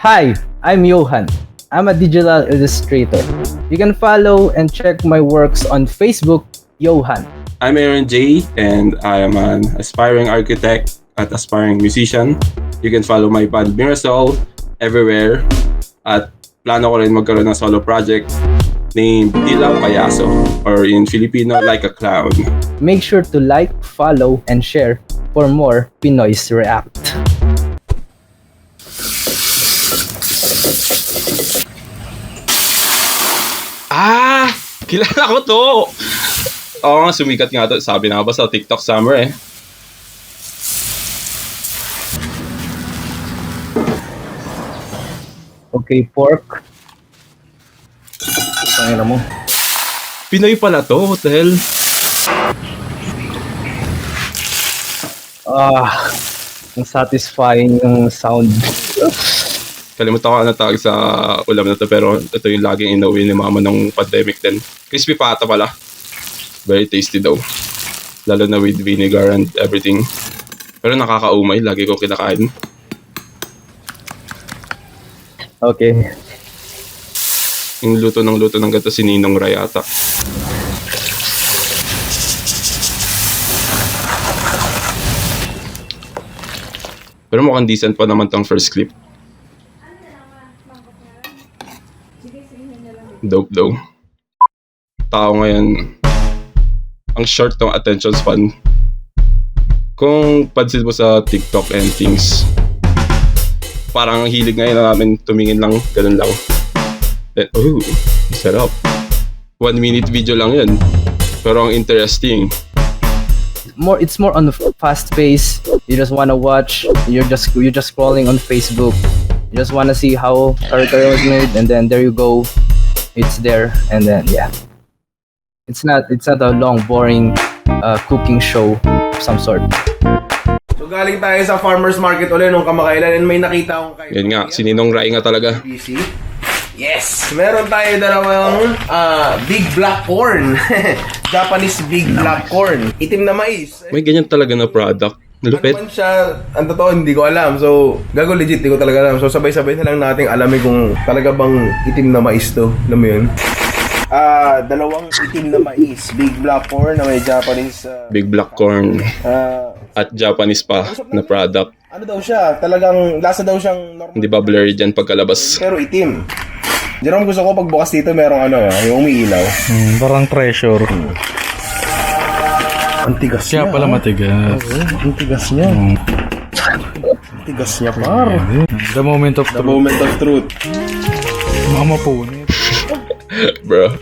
Hi, I'm Johan. I'm a digital illustrator. You can follow and check my works on Facebook, Johan. I'm Aaron J, and I am an aspiring architect at aspiring musician. You can follow my band Mirasol everywhere. At plano ko rin magkaroon ng solo project named Dilaw Payaso, or in Filipino, Like a Clown. Make sure to like, follow, and share for more Pinoy's React. Kilala ko to! Oo nga, sumikat nga to. Sabi na ba sa TikTok summer eh. Okay, pork. Pangina mo. Pinoy pala to, what the hell? Ang satisfying yung sound. Kalimutan ko ano tawag sa ulam na to, pero ito yung laging inuwi ni mama ng pandemic din. Crispy pata pala. Very tasty daw. Lalo na with vinegar and everything. Pero nakakaumay, lagi ko kinakain. Okay. Yung luto ng gato si Ninong Rayata. Pero mukhang decent pa naman tong first clip. Dope daw. Tao ngayon, ang short ng attention span. Kung pansin mo sa TikTok and things, parang ang hilig ngayon na namin tumingin lang, ganun lang. Then, sarap. 1 minute video lang yun. Pero ang interesting. It's more on the fast pace. You just wanna watch. You're just scrolling on Facebook. You just wanna see how character was made, and then there you go. It's there, and then yeah. It's not a long, boring cooking show of some sort. So galing tayo sa farmer's market ulit nung kamakailan and may nakita akong kayo. Yan nga, si Ninong Ray nga talaga. BC. Yes! Meron tayo dalawang big black corn. Japanese big black corn. Itim na mais. May ganyan talaga na product. Lupit. Ano man siya, ang totoo, hindi ko alam. So, gago legit, hindi ko talaga alam. So, sabay-sabay na lang natin alamin kung talaga bang itim na mais to. Alam mo yun? Dalawang itim na mais. Big black corn na may Japanese... Big black corn. At Japanese pa na product. Ano daw siya? Talagang lasa daw siyang normal. Hindi ba blurry dyan pagkalabas? Pero itim. Jerome, gusto ko pagbukas dito merong yung umiilaw. Parang treasure. Ang tigas Kaya niya. pala matigas. Ang tigas niya. Ang tigas niya, par. The moment of The truth. moment of truth. Mama punit. Bro.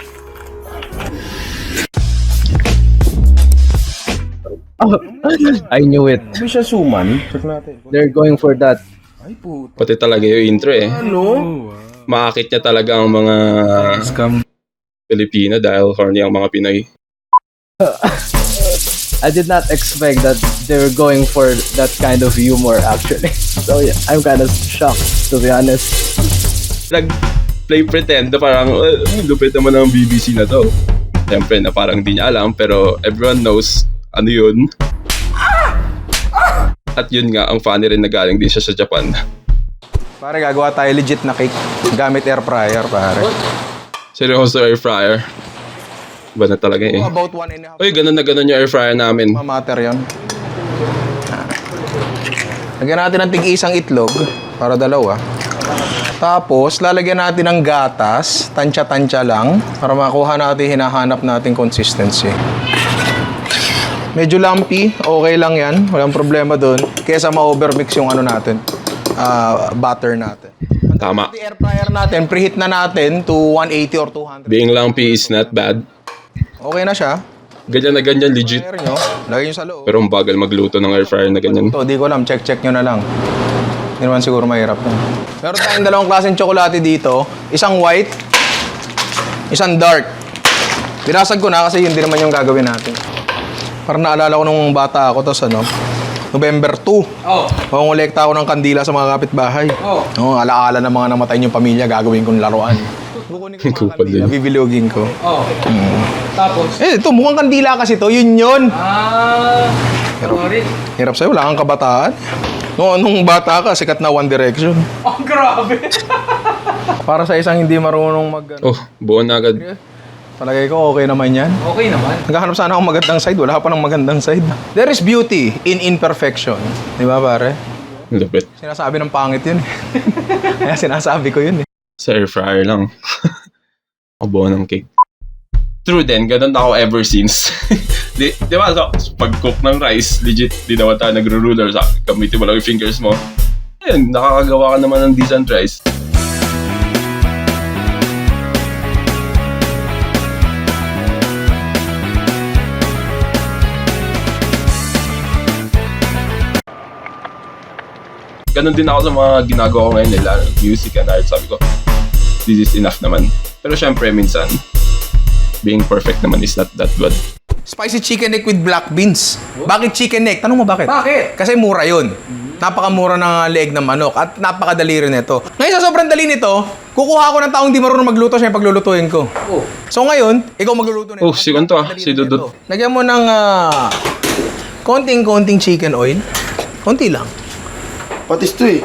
I knew it. Hindi siya suman. Check natin. They're going for that. Ay, puto. Pati talaga yung intro eh. Ano? Maakit niya talaga ang mga Scam. Pilipino dahil horny ang mga Pinoy. I did not expect that they were going for that kind of humor actually. So yeah, I'm kind of shocked to be honest. Nag-play pretend na parang lupit naman ng BBC na to. Siyempre na parang di niya alam pero everyone knows ano yun. At yun nga, ang funny rin na galing din siya sa Japan. Pare, gagawa tayo legit na cake gamit air fryer, pare. Seryoso air fryer. Iba na talaga eh. About 1.5 Uy, ganun na ganun yung air fryer namin. matter yun. Lagyan natin ng tig-isang itlog para dalawa. Tapos, lalagyan natin ng gatas, tansya-tansya lang, para makuha natin hinahanap natin consistency. Medyo lumpy, okay lang yan. Walang problema doon. Kesa ma-overmix yung ano natin, butter natin. Tama. Yung air fryer natin, preheat na natin to 180 or 200. Being lumpy is not bad. Okay na siya. Ganyan na ganyan, legit. Fryer nyo, lagay nyo sa loob. Pero ang bagal magluto ng air fryer na ganyan. Ito, di ko alam. Check nyo na lang. Hindi naman siguro mahirap na. Meron tayong dalawang klaseng tsokolate dito. Isang white, isang dark. Binasag ko na kasi yun din naman yung gagawin natin. Parang naalala ko nung bata ako, tapos November 2. Pangolekta ako ng kandila sa mga kapitbahay. Alaala ng mga namatay niyong pamilya, gagawin kong laruan. Kukunin ko mga Kupal kandila, din. bibilogin ko. Tapos, Ito, mukhang kandila kasi to. Yun. sorry. Hirap sa'yo, wala kang kabataan. Nung bata ka, sikat na One Direction. Ang grabe. Para sa isang hindi marunong mag... Oh, buo na agad. Palagay ko, okay naman yan. Okay naman. Naghahanap sana akong magandang side. Wala pa ng magandang side. There is beauty in imperfection. Di ba, pare? Lupit. Sinasabi ng pangit yun. Kaya sinasabi ko yun. Sa air fryer lang. Ang buo ng cake. True din, ganun ako ever since. di ba, so, pag-cook ng rice, legit, di naman tayo nagro-ruler. So, gamitin mo lang yung fingers mo. Ayun, nakakagawa ka naman ng decent rice. Ganun din ako sa mga ginagawa ko ngayon nila, music and art. Sabi ko, this is enough naman. Pero syempre, minsan, being perfect naman is not that good. Spicy chicken neck with black beans. Bakit chicken neck? Tanong mo bakit? Bakit? Kasi mura yun. Napakamura ng leg ng manok at napakadali rin ito. Ngayon sa sobrang dali nito, kukuha ako ng taong di marunong magluto siya paglulutuin ko. Oh. So ngayon, ikaw magluluto nito. Oh, si Kanto ah, Napakadali si rin Dudut. nito. Lagyan mo ng konting chicken oil. Konti lang. Patis to eh.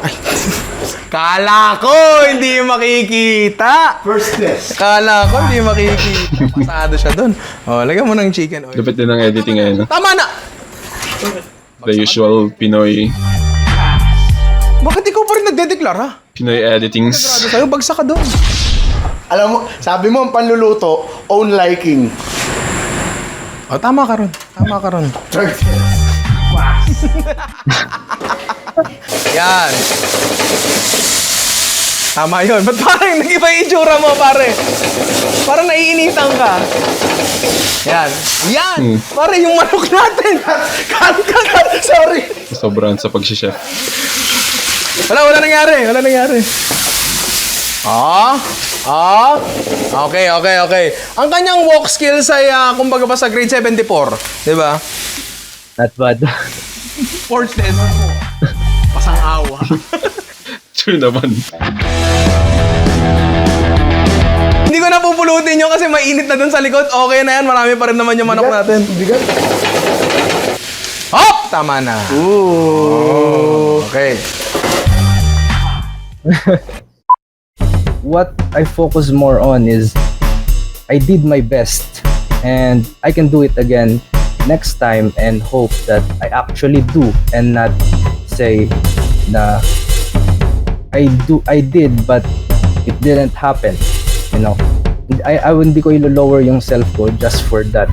Kala ko hindi makikita. First test. Kala ko hindi makikita. Pasado siya doon. Oh, lagyan mo ng chicken oil. Lupit din ang editing ngayon. No? Tama na! The usual Pinoy Bakit ikaw pa rin nagdedeklara? Pinoy editings. Grado sa'yo, bagsak ka doon. Alam mo, sabi mo ang panluluto, own liking. Oh, tama ka ron. Tama ka ron. Third test. Yan. Tama yun. Ba't parang nag-iba yung itsura mo, pare? Parang naiinitan ka. Yan. Yan! Pare, yung manok natin. Cut. Sorry. Sobrang sa pag-chef. Wala nangyari. Okay. Ang kanyang walk skills ay, kumbaga pa sa grade 74. Di ba? Not bad. Fourth test. Pasang awa. True naman. Hindi ko na pupulutin yun kasi mainit na dun sa likod. Okay na yan. Marami pa rin naman yung manok natin. Bigat. Hop! Tama na. Ooh. Okay. What I focus more on is I did my best and I can do it again next time and hope that I actually do and not say na I did but it didn't happen, you know. I hindi ko ilo-lower yung self ko just for that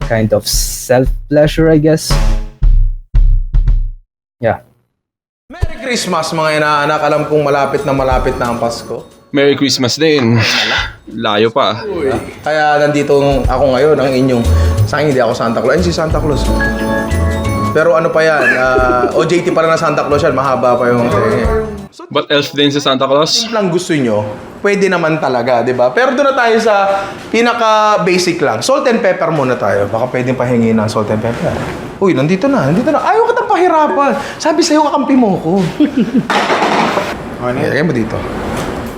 kind of self pleasure, I guess. Yeah. Merry Christmas mga inaanak. Alam kong malapit na ang Pasko. Merry Christmas din. Layo pa. Kaya nandito ako ngayon, ang inyong... Sa akin hindi ako Santa Claus. Ayun si Santa Claus. Pero ano pa yan? OJT pa rin na Santa Claus yan. Mahaba pa yung... But elf din sa Santa Claus? Lang gusto nyo, pwede naman talaga, di ba? Pero doon na tayo sa pinaka-basic lang. Salt and pepper muna tayo. Baka pwedeng pahingi ng salt and pepper. Uy, nandito na. Ayaw ka nang pahirapan. Sabi sa'yo, kakampi mo ko. Lagay mo dito.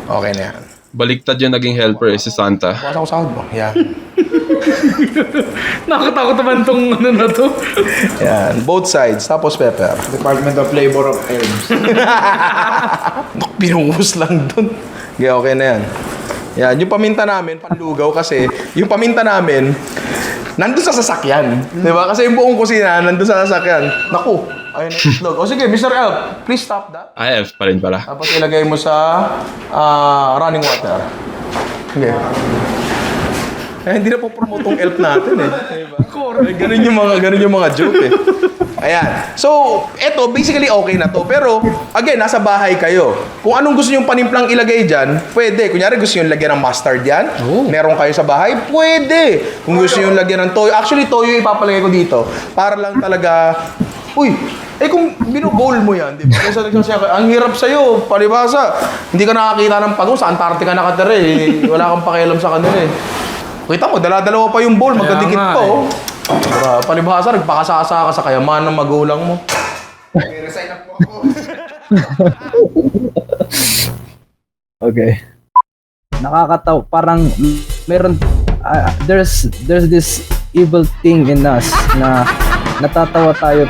Okay na yan. Baliktad yung naging helper si Santa. Bukas ako sahod mo. Yan. Nakakatakot naman tong ano na to. Yan. Both sides. Tapos pepper. Department of Labor of Herbs. Pinuhos lang dun. Okay na yan. Yan. Yung paminta namin, panlugaw kasi, yung paminta namin, nandun sa sasakyan. Di ba? Kasi yung buong kusina, nandun sa sasakyan. Naku, ayun ang itlog. O sige, Mr. Elf, please stop that. Elf pa rin pala. Tapos ilagay mo sa running water. Okay. Eh, hindi na po promote tong elf natin eh. Diba? Ganun yung mga joke eh. Ayan. So, eto, basically okay na to. Pero, again, nasa bahay kayo. Kung anong gusto nyong panimplang ilagay dyan, pwede. Kunyari, gusto nyong lagyan ng mustard yan. Meron kayo sa bahay, pwede. Kung gusto nyong lagyan ng toyo. Actually, toyo ipapalagay ko dito. Para lang talaga, uy, kung binu-bowl mo yan, di ba? Kasi ang hirap sa'yo, palibasa. Hindi ka nakakita ng pagong sa Antarctica nakatira eh. Wala kang pakialam sa kanila eh. Kita mo, dala-dalawa pa yung bowl, magkadikit pa oh. Palibhasa, nagpakasasa ka sa kayaman ng magulang mo. Resign na po ako. Okay. Nakakatawa. Parang meron there's this evil thing in us na natatawa tayo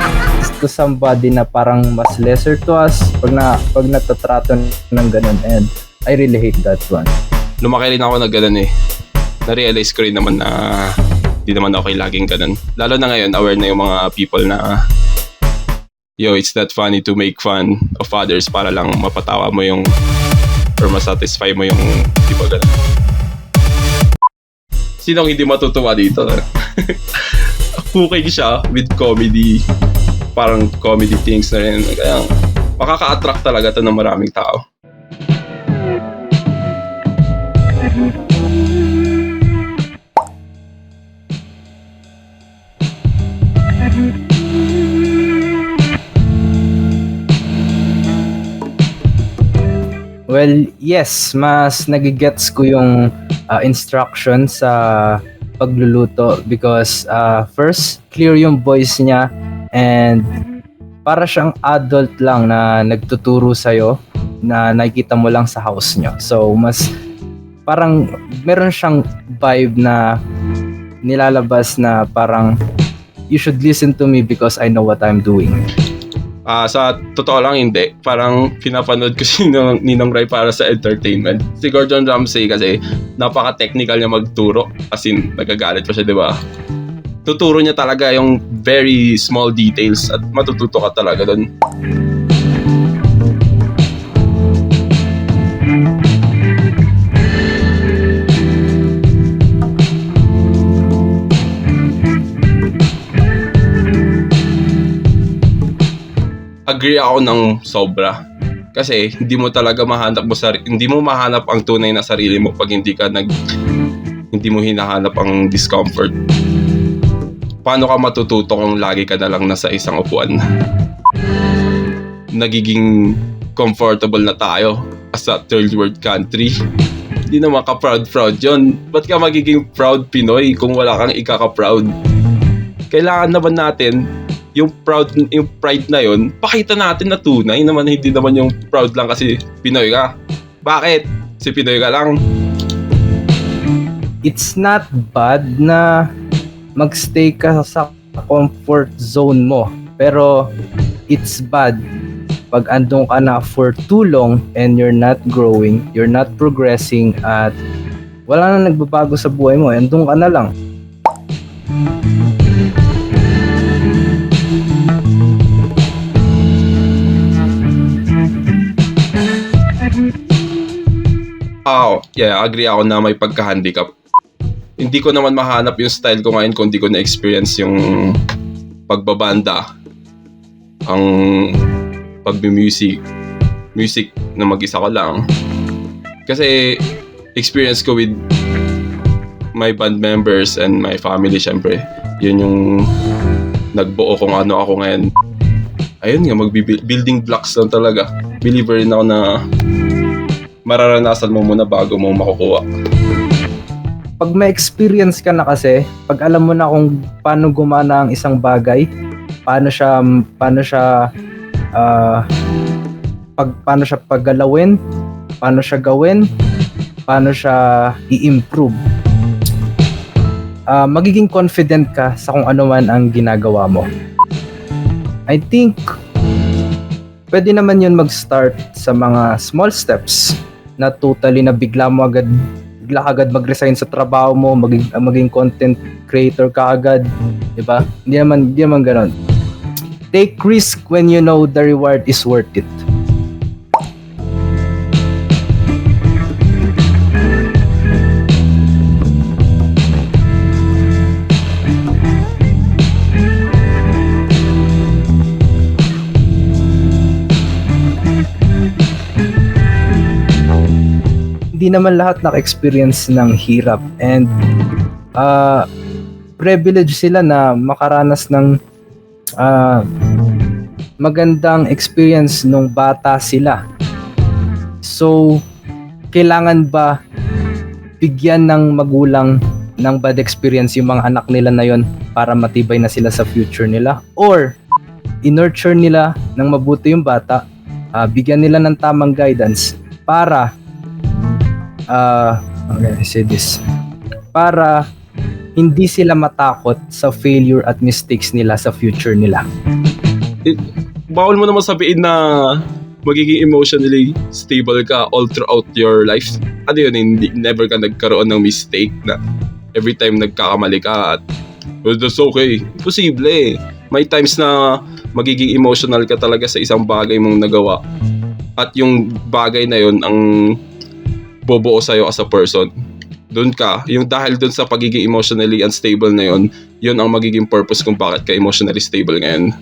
to somebody na parang mas lesser to us pag natatrato ng ganun, and I really hate that one. Lumaki rin ako na ganun eh. Na-realize ko rin naman na di naman okay laging ganun. Lalo na ngayon, aware na yung mga people na it's not funny to make fun of others para lang mapatawa mo yung or masatisfy mo yung di ba ganun. Sinong hindi matutuwa dito? Cooking siya with comedy. Parang comedy things na rin. Kaya makaka-attract talaga to ng maraming tao. Well, yes, mas nagigets ko yung instruction sa pagluluto because first, clear yung voice niya and para siyang adult lang na nagtuturo sa'yo na nakikita mo lang sa house niyo. So, mas parang meron siyang vibe na nilalabas na parang you should listen to me because I know what I'm doing. Sa totoo lang hindi. Parang pinapanood ko si Ninong Rai para sa entertainment. Si Gordon Ramsay kasi napaka-technical niya magturo. As in, nagagalit pa siya, di ba? Tuturo niya talaga yung very small details at matututo ka talaga doon. Agree ako ng sobra. Kasi hindi mo talaga hindi mo mahanap ang tunay na sarili mo pag hindi mo hinahanap ang discomfort. Paano ka matututo kung lagi ka na lang nasa isang upuan? Nagiging comfortable na tayo as a third world country. Hindi naman ka-proud yun. Ba't ka magiging proud Pinoy kung wala kang ikaka-proud? Kailangan naman natin yung pride na yun, pakita natin na tunay naman, hindi naman yung proud lang kasi Pinoy ka. Bakit? Si Pinoy ka lang. It's not bad na magstay ka sa comfort zone mo. Pero it's bad pag andun ka na for too long and you're not growing, you're not progressing at wala na nagbabago sa buhay mo. Andun ka na lang. Agree ako na may pagka-handicap. Hindi ko naman mahanap yung style ko ngayon kung hindi ko na-experience yung pagbabanda, ang pag-music na mag-isa ko lang. Kasi experience ko with my band members and my family, syempre. Yun yung nagbuo kung ano ako ngayon. Ayun nga, building blocks lang talaga. Believer rin ako na mararanasan mo muna bago mo makukuha. Pag may experience ka na kasi, pag alam mo na kung paano gumana ang isang bagay, paano siya paggalawin, paano siya gawin, paano siya i-improve. Magiging confident ka sa kung ano man ang ginagawa mo. I think pwede naman yun mag-start sa mga small steps na totally na bigla ka agad mag-resign sa trabaho mo, maging content creator ka agad, di ba? Hindi naman ganoon. Take risk when you know the reward is worth it. Hindi naman lahat naka-experience ng hirap and privilege sila na makaranas ng magandang experience nung bata sila. So, kailangan ba bigyan ng magulang ng bad experience yung mga anak nila na yon para matibay na sila sa future nila? Or, in-nurture nila ng mabuti yung bata, bigyan nila ng tamang guidance para para hindi sila matakot sa failure at mistakes nila sa future nila. bawal mo naman sabihin na magiging emotionally stable ka all throughout your life. Ano yun, never ka nagkaroon ng mistake na every time nagkakamali ka at well, that's okay. Imposible eh. May times na magiging emotional ka talaga sa isang bagay mong nagawa. At yung bagay na yun ang bobuo sa'yo as a person. Doon ka, yung dahil doon sa pagiging emotionally unstable na yun, yun ang magiging purpose kung bakit ka emotionally stable ngayon.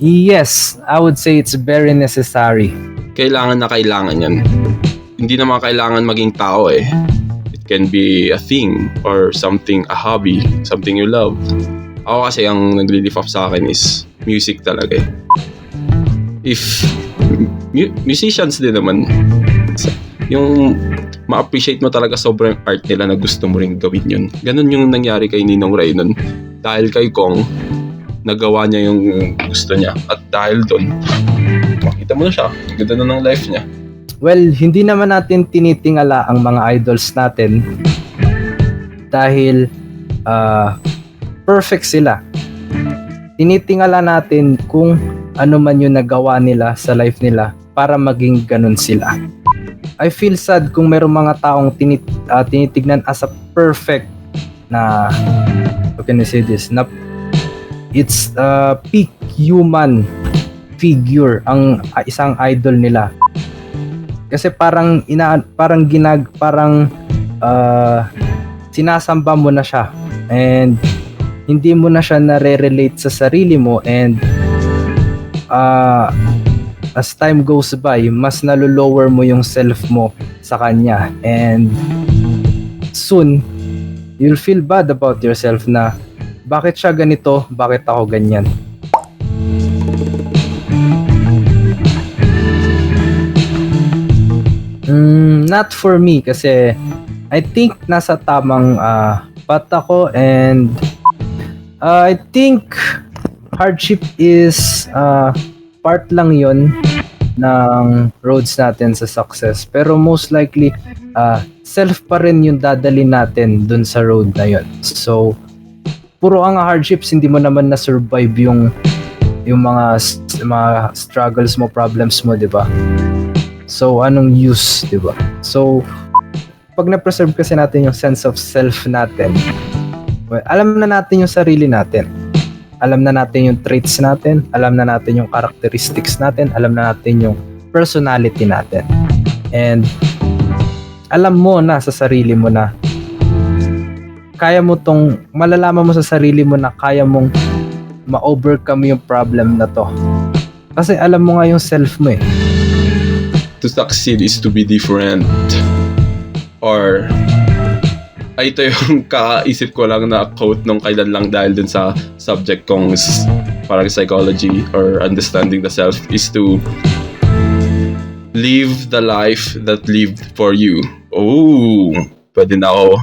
Yes, I would say it's very necessary. Kailangan na kailangan yan. Hindi naman kailangan maging tao eh. It can be a thing or something, a hobby, something you love. Ako kasi ang nagli-lift up sa akin is music talaga eh. If musicians din naman, yung ma-appreciate mo talaga sobrang art nila na gusto mo rin gawin yun. Ganun yung nangyari kay Ninong Ray nun. Dahil kay Kong, nagawa niya yung gusto niya. At dahil doon, makita mo na siya. Ganda na ng life niya. Well, hindi naman natin tinitingala ang mga idols natin dahil perfect sila. Tinitingala natin kung ano man yung nagawa nila sa life nila para maging ganun sila. I feel sad kung mayroong mga taong tinitignan as a perfect na, how can I say this, na it's peak human figure ang isang idol nila. Kasi parang sinasamba mo na siya and hindi mo na siya nare-relate sa sarili mo, and as time goes by, mas nalo-lower mo yung self mo sa kanya, and soon you'll feel bad about yourself na bakit siya ganito, bakit ako ganyan. Not for me kasi I think nasa tamang path ako, and I think hardship is part lang yon ng roads natin sa success, pero most likely self pa rin yung dadalhin natin dun sa road na yon. So puro ang hardships, hindi mo naman na-survive yung mga struggles mo, problems mo, di ba? So anong use, di ba? So pag na-preserve kasi natin yung sense of self natin, well, alam na natin yung sarili natin. Alam na natin yung traits natin, alam na natin yung characteristics natin, alam na natin yung personality natin. And alam mo na sa sarili mo na malalaman mo sa sarili mo na kaya mong ma-overcome yung problem na to. Kasi alam mo nga yung self mo eh. To succeed is to be different. Or ito yung kakaisip ko lang na quote nung kailan lang dahil dun sa subject kong parang psychology or understanding the self, is to live the life that lived for you. Oh, pwede na ako